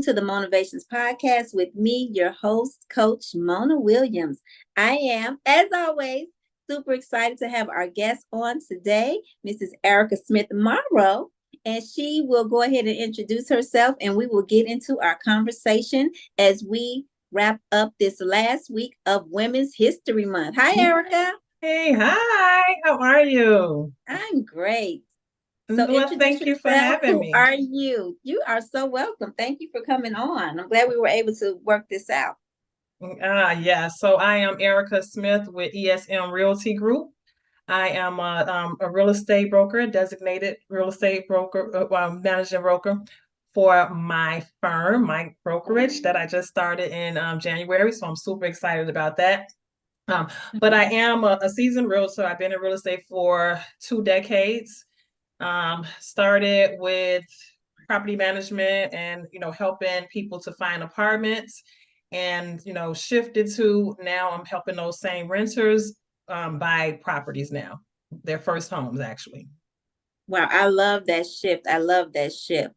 to the MonaVations podcast with me, your host, Coach Mona Williams. I am, as always, super excited to have our guest on today, Mrs. Erica Smith-Morrow, and she will go ahead and introduce herself, and we will get into our conversation as we wrap up this last week of Women's History Month. Hi, Erica. Hey, hi, how are you? I'm great. So Well, introduce thank you for yourself. having Who me. are you? You are so welcome. Thank you for coming on. I'm glad we were able to work this out. Yeah, so I am Erica Smith with ESM Realty Group. I am a real estate broker, designated real estate broker, managing broker for my firm, my brokerage that I just started in January. So I'm super excited about that. But I am a seasoned realtor. I've been in real estate for 2 decades. Started with property management and helping people to find apartments, and shifted to now I'm helping those same renters buy properties now, their first homes actually. Wow, I love that shift. I love that shift.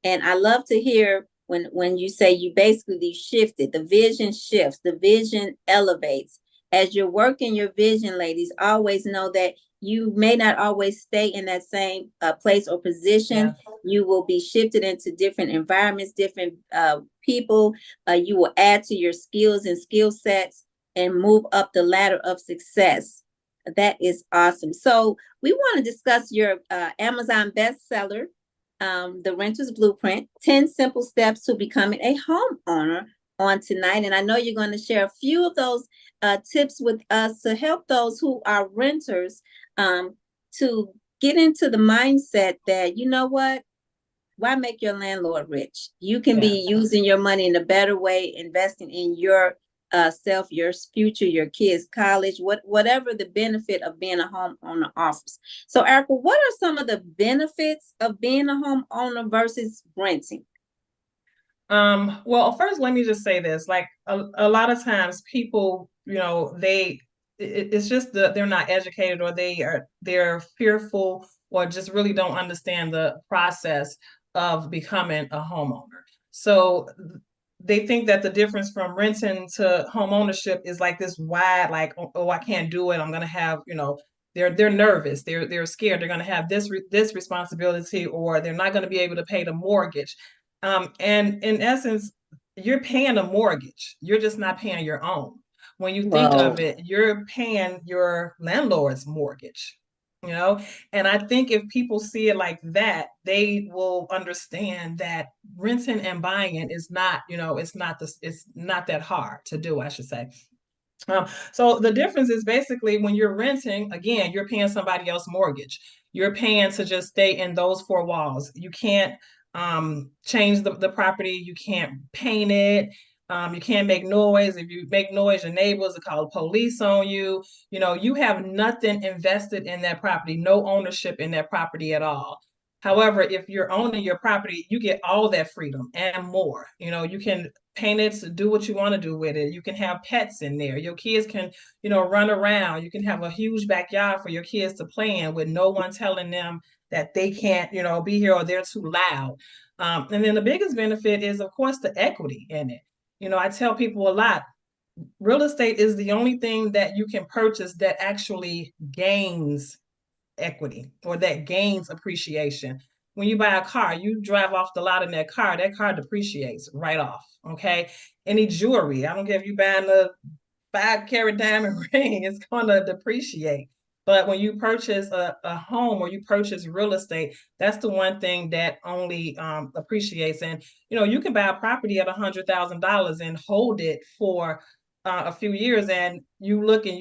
And I love to hear when you say you basically shifted, the vision shifts, the vision elevates. As you're working your vision, ladies, always know that you may not always stay in that same place or position. Yeah. You will be shifted into different environments, different people. You will add to your skills and skill sets and move up the ladder of success. That is awesome. So we want to discuss your Amazon bestseller, The Renter's Blueprint, 10 Simple Steps to Becoming a Homeowner on tonight. And I know you're going to share a few of those tips with us to help those who are renters to get into the mindset that, you know what? Why make your landlord rich? You can Yeah. be using your money in a better way, investing in your self, your future, your kids' college, whatever the benefit of being a homeowner offers. So, Erica, what are some of the benefits of being a homeowner versus renting? Well, first, let me just say this. Like a lot of times people, it's just they're not educated, or they're fearful, or just really don't understand the process of becoming a homeowner. So they think that the difference from renting to home ownership is like this wide, like, oh, I can't do it. I'm gonna have, they're nervous, they're scared, they're gonna have this responsibility, or they're not gonna be able to pay the mortgage. And in essence, you're paying a mortgage. You're just not paying your own. When you think Whoa. of it, you're paying your landlord's mortgage, you know? And I think if people see it like that, they will understand that renting and buying it is not, it's not that hard to do, I should say. So the difference is basically when you're renting, again, you're paying somebody else's mortgage. You're paying to just stay in those four walls. You can't change the property. You can't paint it. You can't make noise. If you make noise, your neighbors will call the police on you. You have nothing invested in that property, no ownership in that property at all. However, if you're owning your property, you get all that freedom and more. You can paint it, do what you want to do with it. You can have pets in there. Your kids can, run around. You can have a huge backyard for your kids to play in with no one telling them that they can't, be here or they're too loud. And then the biggest benefit is, of course, the equity in it. I tell people a lot, real estate is the only thing that you can purchase that actually gains equity, or that gains appreciation. When you buy a car, you drive off the lot in that car depreciates right off. Okay. Any jewelry, I don't care if you buying a 5 carat diamond ring, it's going to depreciate. But when you purchase a home, or you purchase real estate, that's the one thing that only appreciates. And you can buy a property at $100,000 and hold it for a few years, and you look and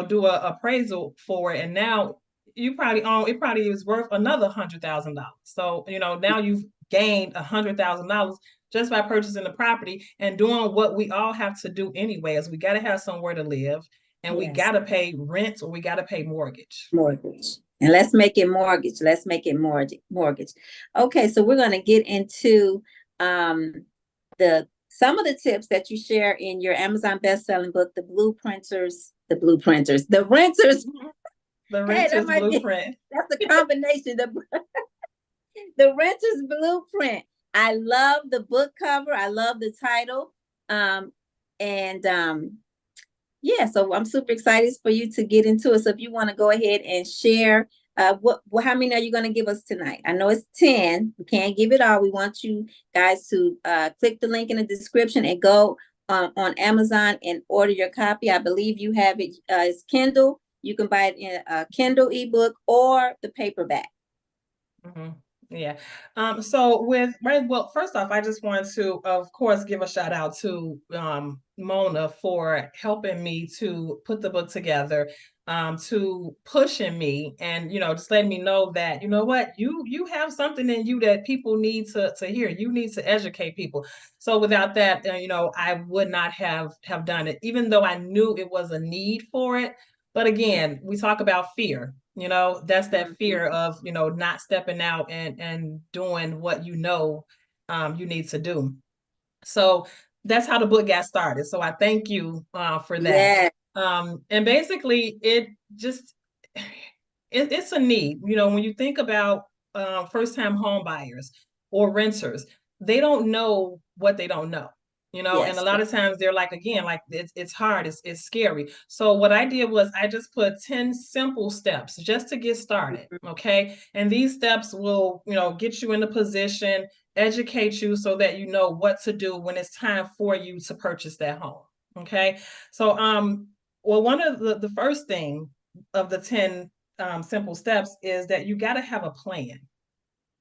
do a appraisal for it, and now you probably own it, probably is worth another $100,000. So now you've gained $100,000 just by purchasing the property and doing what we all have to do anyway. Is we got to have somewhere to live, and we Yes, got to pay rent, or we got to pay mortgage. mortgage. And let's make it mortgage. Let's make it mortgage. Okay, so we're going to get into the some of the tips that you share in your Amazon best-selling book, the renters. The Hey, that renter's might be blueprint. that's the combination. The Renter's Blueprint. I love the book cover. I love the title. And yeah, so I'm super excited for you to get into it. So if you want to go ahead and share, how many are you going to give us tonight? I know it's 10. We can't give it all. We want you guys to click the link in the description and go on Amazon and order your copy. I believe you have it. It's Kindle. You can buy it in a Kindle ebook or the paperback. Mm-hmm. Yeah. So well, first off, I just want to, of course, give a shout out to Mona for helping me to put the book together, to pushing me and, just letting me know that, you know what, you have something in you that people need to hear. You need to educate people. So without that, I would not have done it, even though I knew it was a need for it. But again, we talk about fear. That's that fear of, not stepping out and doing what you need to do. So that's how the book got started. So I thank you for that. Yeah. And basically, it's a need. When you think about first-time home buyers or renters, they don't know what they don't know. And a Yes. lot of times they're like, again, like it's hard, it's scary. So what I did was I just put 10 simple steps just to get started. Okay. And these steps will, get you in a position, educate you so that you know what to do when it's time for you to purchase that home. Okay. So well, one of the first thing of the 10 simple steps is that you got to have a plan.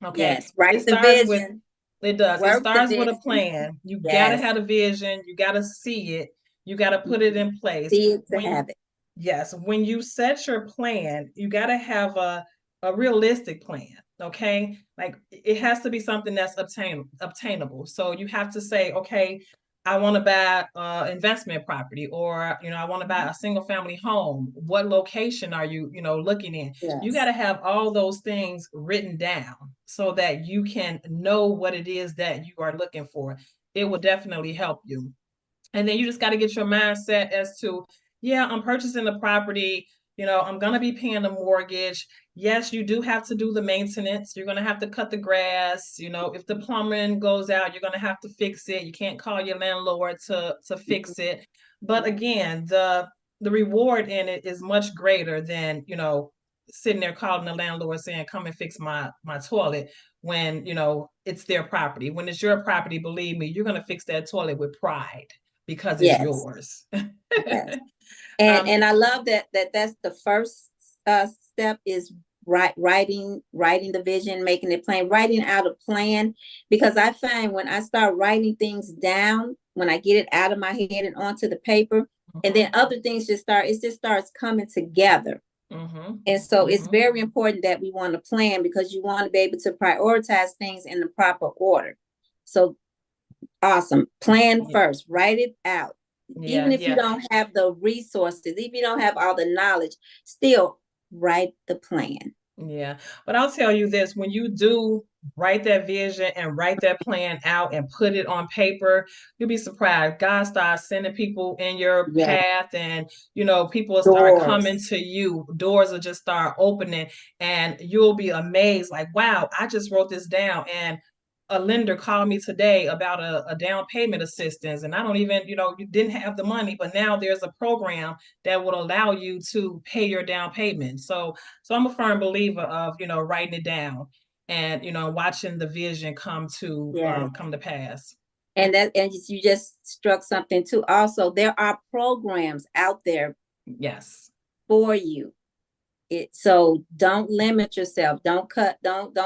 Okay. Yes. Write It the starts with vision. it does. It Work the starts with a vision. plan. You gotta Yes. have a vision. You gotta see it. You gotta put it in place. See it to When have it. yes, when you set your plan, you gotta have a realistic plan. Okay, like it has to be something that's obtainable. So you have to say, okay, I want to buy investment property, or I want to buy a single family home. What location are you looking in? You got Yes. to have all those things written down so that you can know what it is that you are looking for. It will definitely help you. And then you just got to get your mindset as to, yeah, I'm purchasing the property. I'm going to be paying the mortgage. Yes, you do have to do the maintenance. You're going to have to cut the grass. If the plumbing goes out, you're going to have to fix it. You can't call your landlord to fix it. But again, the reward in it is much greater than, sitting there calling the landlord saying, come and fix my toilet when, it's their property. When it's your property, believe me, you're going to fix that toilet with pride because it's Yes. yours. Yes. And um, I love that's the first step is writing the vision, making it plain, writing out a plan. Because I find when I start writing things down, when I get it out of my head and onto the paper, and then other things it just starts coming together. And so it's very important that we want to plan, because you want to be able to prioritize things in the proper order. So awesome. Plan first, write it out. Even if you yeah. don't have the resources, if you don't have all the knowledge, still write the plan. Yeah. But I'll tell you this, when you do write that vision and write that plan out and put it on paper, you'll be surprised. God starts sending people in your Yeah. path, and people will start coming Doors. to you. Doors will just start opening, and you'll be amazed, like, wow, I just wrote this down, and a lender called me today about a down payment assistance, and I don't even, you didn't have the money, but now there's a program that would allow you to pay your down payment. So I'm a firm believer of, writing it down and, watching the vision Yeah. come to pass. And you just struck something too. Also, there are programs out there Yes. for you. So don't limit yourself. Don't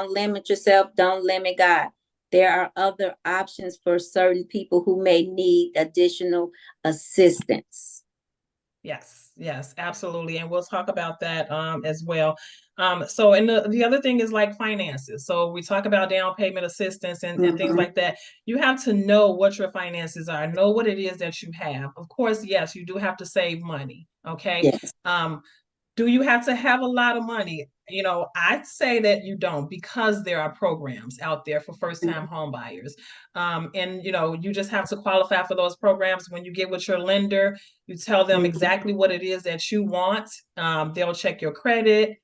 limit yourself. Don't limit God. There are other options for certain people who may need additional assistance. Yes, absolutely. And we'll talk about that as well. So and the other thing is like finances. So we talk about down payment assistance and things Mhm. like that. You have to know what your finances are, know what it is that you have. Of course, yes, you do have to save money. Okay. Yes. Um, do you have to have a lot of money? I'd say that you don't, because there are programs out there for first-time Mhm. home buyers. And you just have to qualify for those programs. When you get with your lender, you tell them Mhm. exactly what it is that you want. They'll check your credit.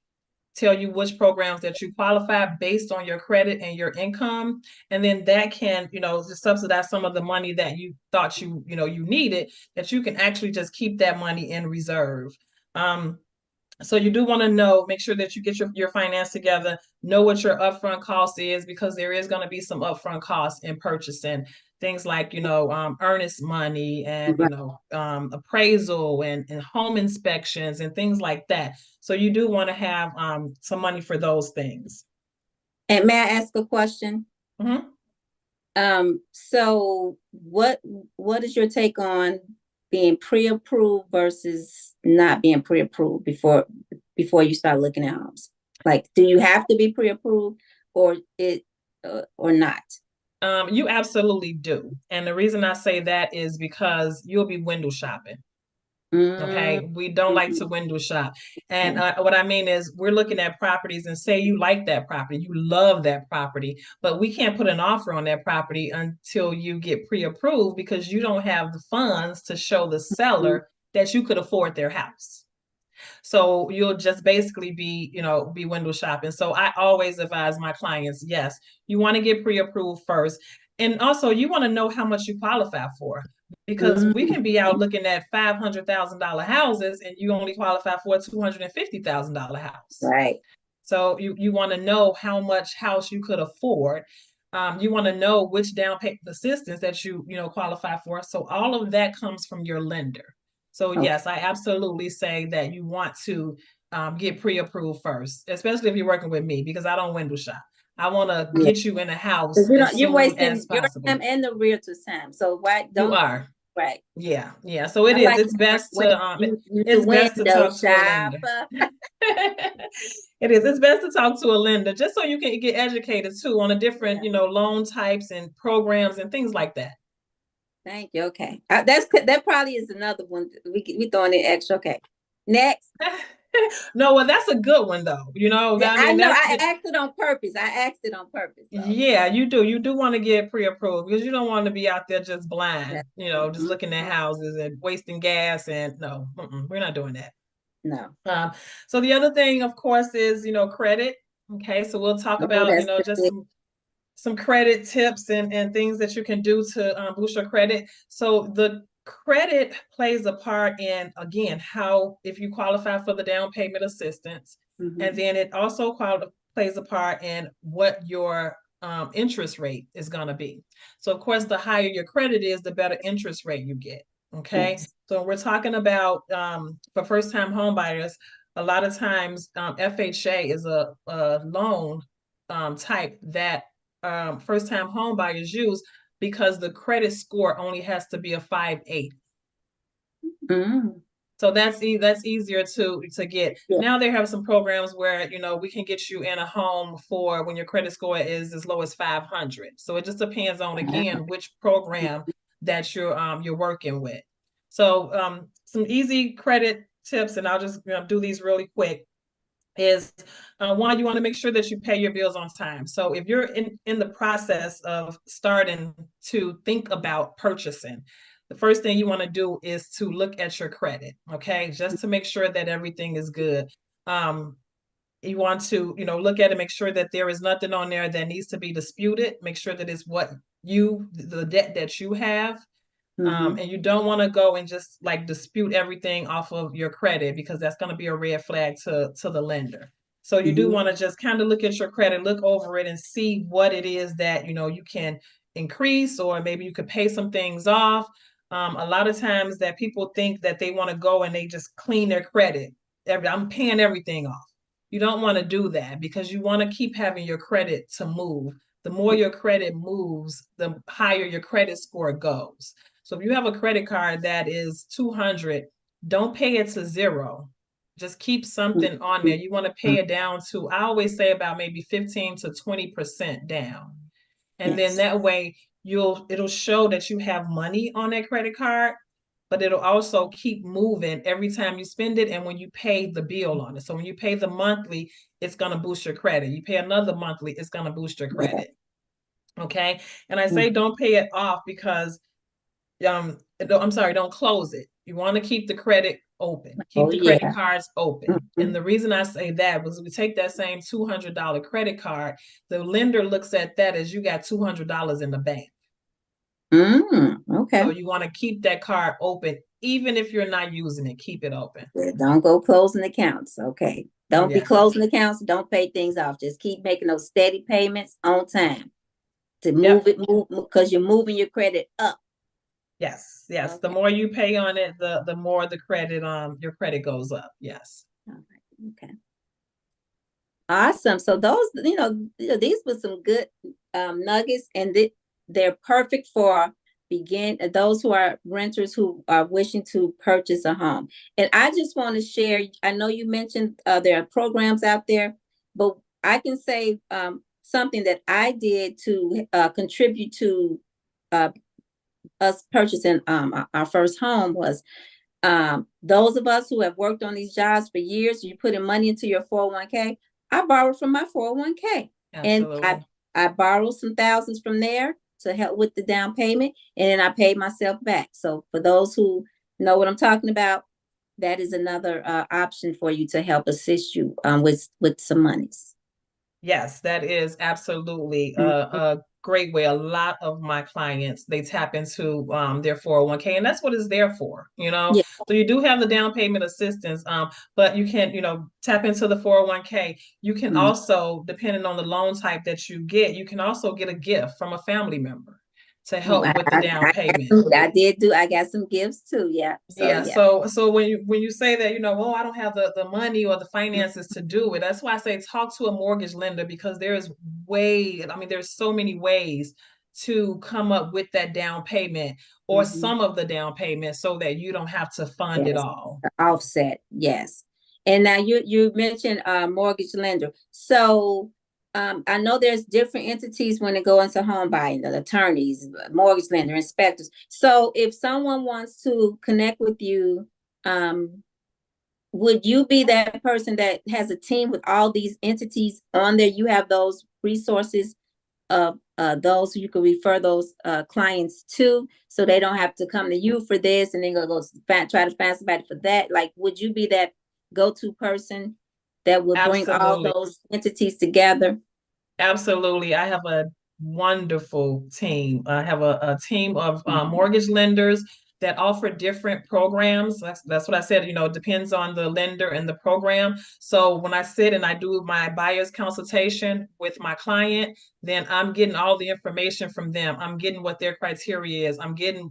tell you which programs that you qualify based on your credit and your income. And then that can, just subsidize some of the money that you thought you needed, that you can actually just keep that money in reserve. So you do want to make sure that you get your finance together, know what your upfront cost is, because there is going to be some upfront costs in purchasing things like, earnest money and, Right. appraisal and home inspections and things like that. So you do want to have some money for those things. And may I ask a question? Mm-hmm. So what is your take on being pre-approved versus not being pre-approved before you start looking at homes? Like, do you have to be pre-approved or not? You absolutely do. And the reason I say that is because you'll be window shopping. Mm-hmm. Okay, we don't like to window shop. And what I mean is, we're looking at properties and say you like that property, you love that property, but we can't put an offer on that property until you get pre-approved, because you don't have the funds to show the seller that you could afford their house. So you'll just basically be window shopping. So I always advise my clients, yes, you want to get pre-approved first. And also you want to know how much you qualify for, because we can be out looking at $500,000 houses and you only qualify for a $250,000 house. Right. So you want to know how much house you could afford. You want to know which down payment assistance that you qualify for. So all of that comes from your lender. So Okay. yes, I absolutely say that you want to get pre-approved first, especially if you're working with me, because I don't window shop. I want to Yeah. get you in a house 'Cause as you're soon as wasting your possible. time and the realtor's time. So why You don't are. right? Yeah, yeah. So it I is. like It's best when you to it's best to window talk to a shop. lender. It is. It's best to talk to a lender, just so you can get educated too on the different, Yeah. loan types and programs and things like that. Thank you. Okay. That probably is another one. We throwing in extra. Okay. Next. No, well, that's a good one though. Yeah, I I mean, know. that's I asked it on purpose. I asked it on purpose. So yeah, you do. You do want to get pre-approved, because you don't want to be out there just blind, yeah. just looking at houses and wasting gas. And no, we're not doing that. No. So the other thing, of course, is credit. Okay, so we'll talk Oh, about that's just good. some credit tips and things that you can do to boost your credit. So the credit plays a part in, again, how, if you qualify for the down payment assistance, and then it also plays a part in what your interest rate is going to be. So of course, the higher your credit is, the better interest rate you get. Okay, Yes. so we're talking about for first-time home buyers. A lot of times, FHA is a loan type that first-time home buyers use, because the credit score only has to be a 580. Mm. So that's easier to get. Yeah. Now they have some programs where we can get you in a home for when your credit score is as low as 500. So it just depends on, again, which program that you're working with. So some easy credit tips, and I'll just do these really quick. Is one, you want to make sure that you pay your bills on time. So if you're in the process of starting to think about purchasing, the first thing you want to do is to look at your credit, okay, just to make sure that everything is good. You want to look at it, make sure that there is nothing on there that needs to be disputed, make sure that it's the debt that you have. And you don't want to go and just like dispute everything off of your credit, because that's going to be a red flag to the lender. So you do want to just kind of look at your credit, look over it, and see what it is that you can increase, or maybe you could pay some things off. A lot of times that people think that they want to go and they just clean their credit. I'm paying everything off. You don't want to do that, because you want to keep having your credit to move. The more your credit moves, the higher your credit score goes. So if you have a credit card that is 200, don't pay it to zero. Just keep something on there. You want to pay it down to, I always say, about maybe 15 to 20% down. And then Yes. that way it'll show that you have money on that credit card, but it'll also keep moving every time you spend it and when you pay the bill on it. So when you pay the monthly, it's going to boost your credit. You pay another monthly, it's going to boost your Yeah. credit. Okay. And I say don't pay it off, because I'm sorry, don't close it. You want to keep the credit open, Oh, keep the credit yeah. cards open. And Mhm. the reason I say that was we take that same $200 credit card, the lender looks at that as you got $200 in the bank. Okay. So you want to keep that card open, even if you're not using it, keep it open. Yeah, don't go closing accounts. Okay. Don't be Yes. closing accounts. Don't pay things off. Just keep making those steady payments on time to Yep. move because you're moving your credit up. Yes. Yes. The Okay. more you pay on it, the more the credit your credit goes up. Yes. All right. Okay. Awesome. So those, these were some good nuggets, and they're perfect for those who are renters who are wishing to purchase a home. And I just want to share. I know you mentioned there are programs out there, but I can say something that I did to contribute to uh, us purchasing our first home was those of us who have worked on these jobs for years, you put in money into your 401k. I borrowed from my 401k, and Absolutely. I borrowed some thousands from there to help with the down payment, and then I paid myself back. So for those who know what I'm talking about, that is another option for you to help assist you with some monies. Yes, that is absolutely Mhm. a great way. A lot of my clients, they tap into their 401k, and that's what it's there for, you know. Yeah. So you do have the down payment assistance, but you can, tap into the 401k. You can Mhm. also, depending on the loan type that you get, you can also get a gift from a family member to Oh, help with the down payment. I got some gifts too. Yeah. So Yeah, yeah. so when you say that, oh, I don't have the money or the Mhm. finances to do it, that's why I say talk to a mortgage lender because there's so many ways to come up with that down payment or Mhm. some of the down payment so that you don't have to fund it Yes, all. the offset, yes. And now you mentioned mortgage lender. So I know there's different entities when it go into home buying, the attorneys, mortgage lender, inspectors. So if someone wants to connect with you, um, would you be that person that has a team with all these entities on there? You have those resources of those you could refer those clients to, so they don't have to come to you for this and then try to find somebody for that. Like, would you be that go-to person that would bring all Absolutely. those entities together? Absolutely. I have a wonderful team. I have a team of Mhm. mortgage lenders that offer different programs. That's what I said, it depends on the lender and the program. So when I sit and I do my buyer's consultation with my client, then I'm getting all the information from them. I'm getting what their criteria is. I'm getting,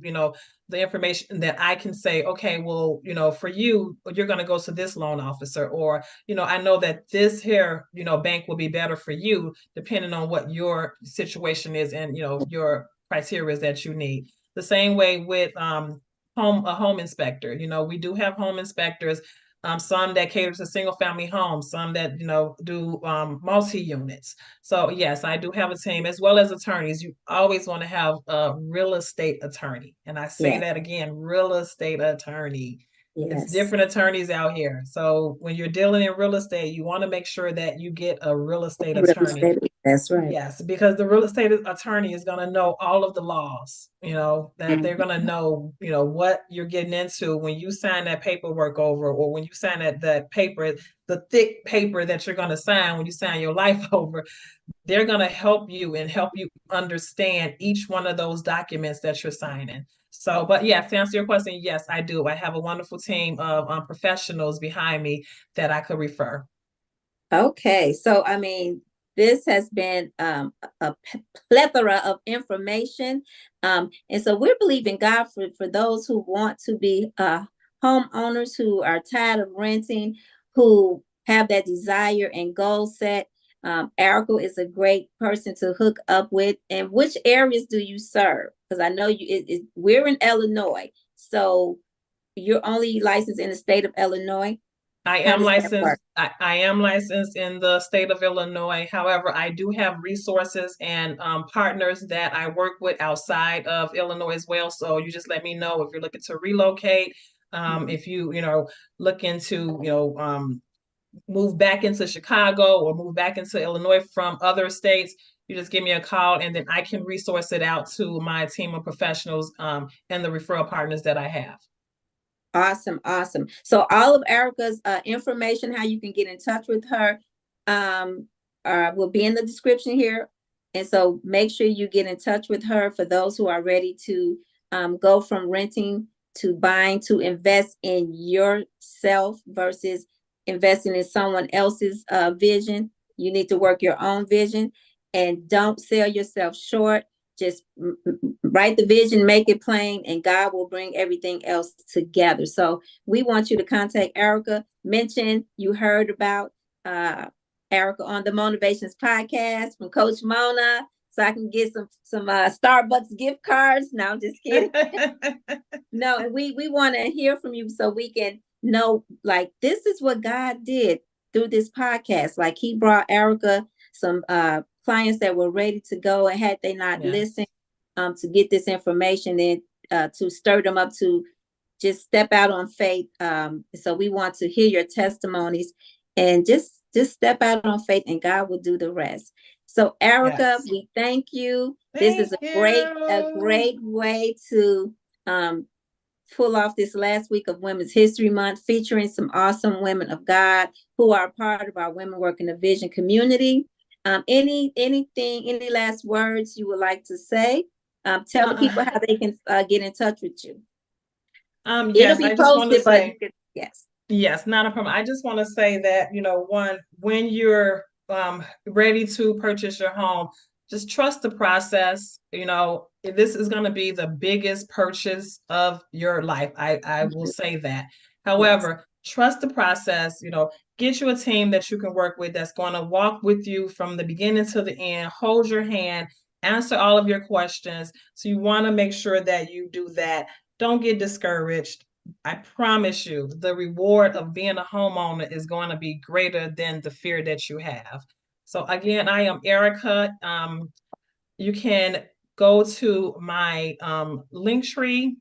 the information that I can say, okay, well, for you, you're going to go to this loan officer, or, I know that this here, bank will be better for you depending on what your situation is and your criteria that you need. The same way with a home inspector. We do have home inspectors. Some that cater to single family homes, some that do multi units. So yes, I do have a team as well as attorneys. You always want to have a real estate attorney, and I say Yeah, that again, real estate attorney. It's yes. different attorneys out here. So when you're dealing in real estate, you want to make sure that you get a real estate Real attorney. estate, that's right. Yes, because the real estate attorney is going to know all of the laws, that they're going to Mhm. know, what you're getting into when you sign that paperwork over, or when you sign that paper, the thick paper that you're going to sign when you sign your life over. They're going to help you and help you understand each one of those documents that you're signing. So, but yeah, to answer your question, yes, I do. I have a wonderful team of professionals behind me that I could refer. Okay, so I mean, this has been plethora of information, and so we're believing God for those who want to be homeowners who are tired of renting, who have that desire and goal set. Erica is a great person to hook up with. And which areas do you serve? Because I know we're in Illinois, so you're only licensed in the state of Illinois. I How am does that licensed. work? I am licensed in the state of Illinois. However, I do have resources and partners that I work with outside of Illinois as well. So you just let me know if you're looking to relocate. Mhm. If look into move back into Chicago or move back into Illinois from other states. you just give me a call, and then I can resource it out to my team of professionals and the referral partners that I have. Awesome, awesome. So all of Erica's information, how you can get in touch with her, will be in the description here. And so make sure you get in touch with her for those who are ready to go from renting to buying to invest in yourself versus investing in someone else's vision. You need to work your own vision, and don't sell yourself short. Just write the vision, make it plain, and God will bring everything else together. So we want you to contact Erica. Mention you heard about Erica on the MonaVations podcast from Coach Mona, so I can get some Starbucks gift cards. No, I'm just kidding. No, and we want to hear from you so we can know, like, this is what God did through this podcast. Like, he brought Erica some clients that were ready to go, and had they not listened to get this information and to stir them up to just step out on faith. So we want to hear your testimonies, and just step out on faith, and God will do the rest. So Erica, we thank you. This is a great way to pull off this last week of Women's History Month, featuring some awesome women of God who are part of our Women Working the Vision community. Any last words you would like to say? Tell the people how they can get in touch with you. It'll be posted, but you can, yes, not a problem. I just want to say that, when you're ready to purchase your home, just trust the process. This is going to be the biggest purchase of your life. I will say that. However, trust the process. Get you a team that you can work with that's going to walk with you from the beginning to the end, hold your hand, answer all of your questions. So you want to make sure that you do that. Don't get discouraged. I promise you, the reward of being a homeowner is going to be greater than the fear that you have. So again, I am Erica. You can go to my Linktree,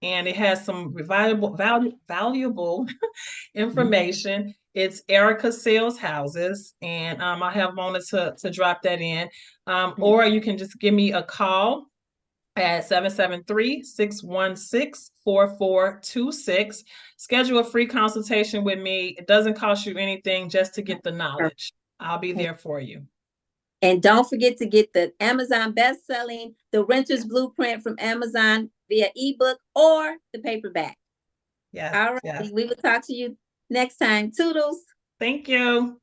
and it has some valuable information. It's Erica Sells Houses, and I have Mona to drop that in. Or you can just give me a call at 773-616-4426. Schedule a free consultation with me. It doesn't cost you anything, just to get the knowledge. I'll be there for you. And don't forget to get the Amazon best-selling The Renter's Blueprint from Amazon via ebook or the paperback. Yes. All right. Yes. We will talk to you next time. Toodles. Thank you.